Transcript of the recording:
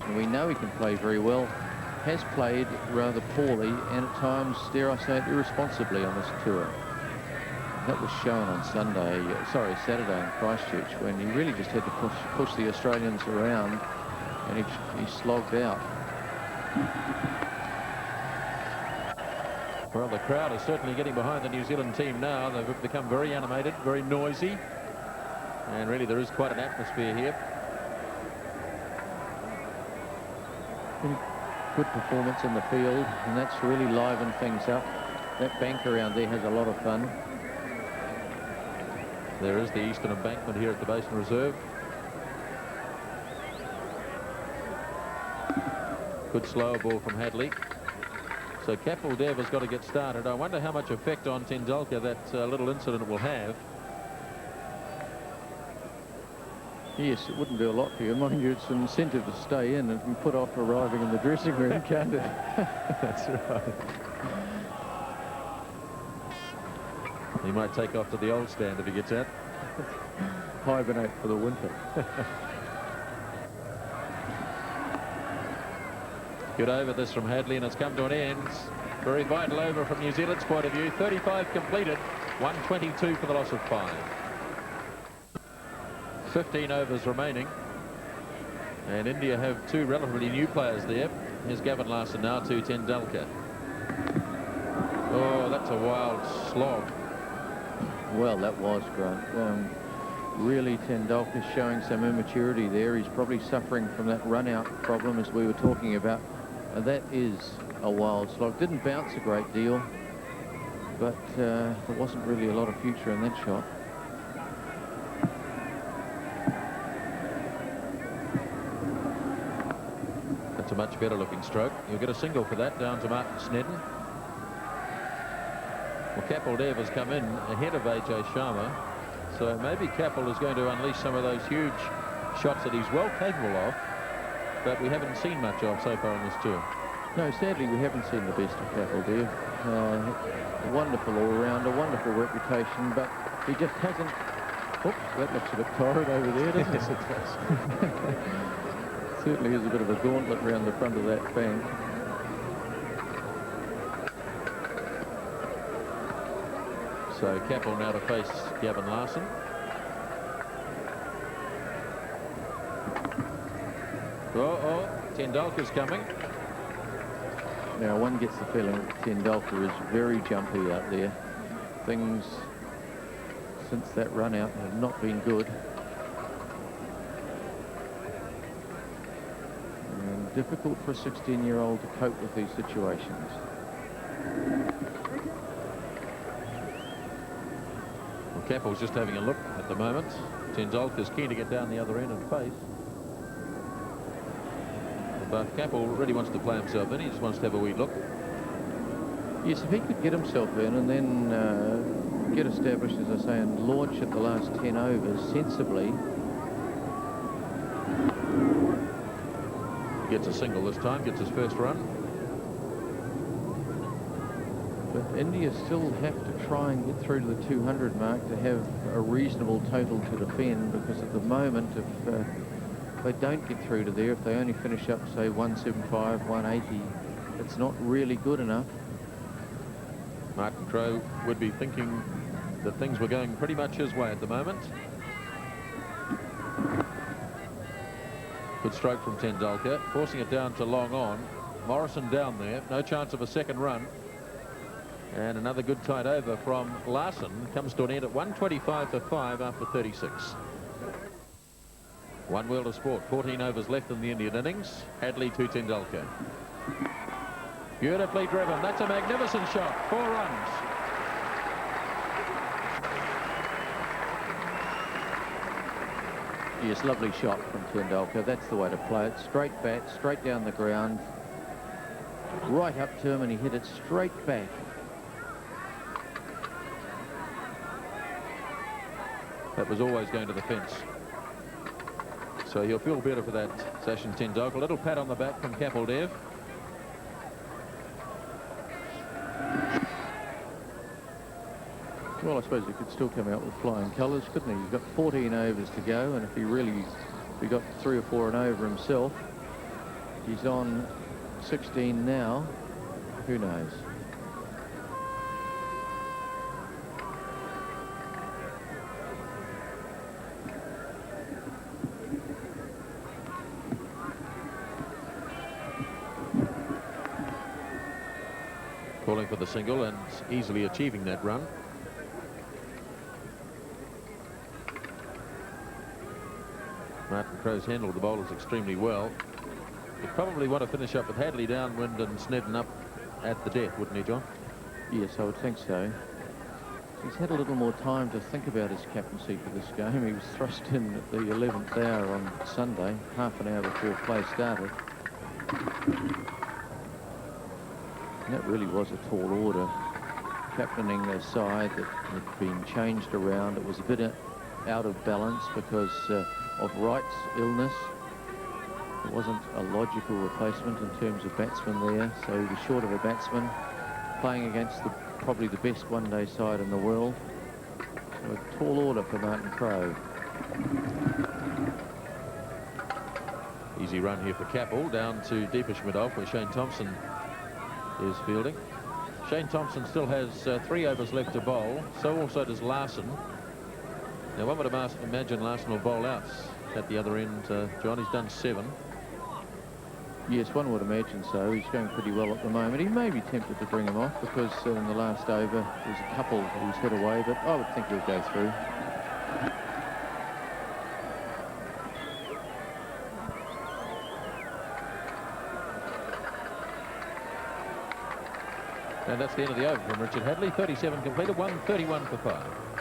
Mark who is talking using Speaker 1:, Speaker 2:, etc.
Speaker 1: and we know he can play very well, has played rather poorly and at times, dare I say it, irresponsibly on this tour. That was shown on Saturday in Christchurch, when he really just had to push the Australians around, and he slogged out.
Speaker 2: Well, the crowd is certainly getting behind the New Zealand team now. They've become very animated, very noisy, and really there is quite an atmosphere here.
Speaker 1: Good performance in the field, and that's really livened things up. That bank around there has a lot of fun.
Speaker 2: There is the eastern embankment here at the Basin Reserve. Good slower ball from Heidli. So Kapil Dev has got to get started. I wonder how much effect on Tendulkar that little incident will have.
Speaker 1: Yes, it wouldn't do a lot for you. Mind you, it's an incentive to stay in and put off arriving in the dressing room, can't it?
Speaker 2: That's right. He might take off to the old stand if he gets out.
Speaker 1: Hibernate for the winter.
Speaker 2: Good over this from Heidli, and it's come to an end. Very vital over from New Zealand's point of view. 35 completed, 122 for the loss of 5. 15 overs remaining. And India have 2 relatively new players there. Here's Gavin Larson now to Tendulkar. Oh, that's a wild slog.
Speaker 1: Well, that was Grant. Really, Tendulkar showing some immaturity there. He's probably suffering from that run-out problem, as we were talking about. That is a wild slog. Didn't bounce a great deal, but there wasn't really a lot of future in that shot.
Speaker 2: That's a much better looking stroke. You'll get a single for that, down to Martin Snedden. Well, Kapil Dev has come in ahead of AJ Sharma, so maybe Kapil is going to unleash some of those huge shots that he's well capable of, but we haven't seen much of so far on this tour.
Speaker 1: No, sadly we haven't seen the best of Kapil Dev. A wonderful all-rounder, wonderful reputation, but he just hasn't... Oops, that looks a bit torrid over there, doesn't it?
Speaker 2: Yes, it does.
Speaker 1: Certainly is a bit of a gauntlet round the front of that bank.
Speaker 2: So Kapil now to face Gavin Larson. Tendulkar's coming.
Speaker 1: Now, one gets the feeling that Tendulkar is very jumpy out there. Things since that run out have not been good. And difficult for a 16-year-old to cope with these situations.
Speaker 2: Well, Kapil's just having a look at the moment. Tendulkar's keen to get down the other end and face. But Kapil really wants to play himself in. He just wants to have a wee look.
Speaker 1: Yes, if he could get himself in and then get established, as I say, and launch at the last 10 overs sensibly.
Speaker 2: He gets a single this time, gets his first run.
Speaker 1: But India still have to try and get through to the 200 mark to have a reasonable total to defend, because at the moment, if they don't get through to there, if they only finish up, say, 175, 180, it's not really good enough.
Speaker 2: Martin Crowe would be thinking that things were going pretty much his way at the moment. Good stroke from Tendulkar, forcing it down to long on. Morrison down there, no chance of a second run. And another good tight over from Larson comes to an end at 125 for 5 after 36. One world of sport, 14 overs left in the Indian innings. Heidli to Tendulkar. Beautifully driven. That's a magnificent shot. 4 runs.
Speaker 1: Yes, lovely shot from Tendulkar. That's the way to play it. Straight bat, straight down the ground. Right up to him, and he hit it straight back.
Speaker 2: That was always going to the fence. So he'll feel better for that, Sachin Tendulkar. A little pat on the back from Kapil Dev.
Speaker 1: Well, I suppose he could still come out with flying colours, couldn't he? He's got 14 overs to go, and if he got 3 or 4 and over himself, He's on 16 now. Who knows?
Speaker 2: Calling for the single and easily achieving that run. Martin Crowe's handled the bowlers extremely well. He'd probably want to finish up with Heidli downwind and Snedden up at the death, wouldn't he, John?
Speaker 1: Yes, I would think so. He's had a little more time to think about his captaincy for this game. He was thrust in at the 11th hour on Sunday, half an hour before play started. And that really was a tall order, captaining a side that had been changed around. It was a bit out of balance because of Wright's illness. It wasn't a logical replacement in terms of batsmen there, so he was short of a batsman, playing against probably the best one-day side in the world. So a tall order for Martin Crowe.
Speaker 2: Easy run here for Capel, down to deepish mid-off where Shane Thompson is fielding. Shane Thompson still has 3 overs left to bowl, so also does Larson. Now one would imagine Larson will bowl out at the other end. John, he's done 7.
Speaker 1: Yes, one would imagine so. He's going pretty well at the moment. He may be tempted to bring him off because in the last over there was a couple that he's hit away, but I would think he'll go through.
Speaker 2: And that's the end of the over from Richard Heidli. 37 completed, 131 for 5.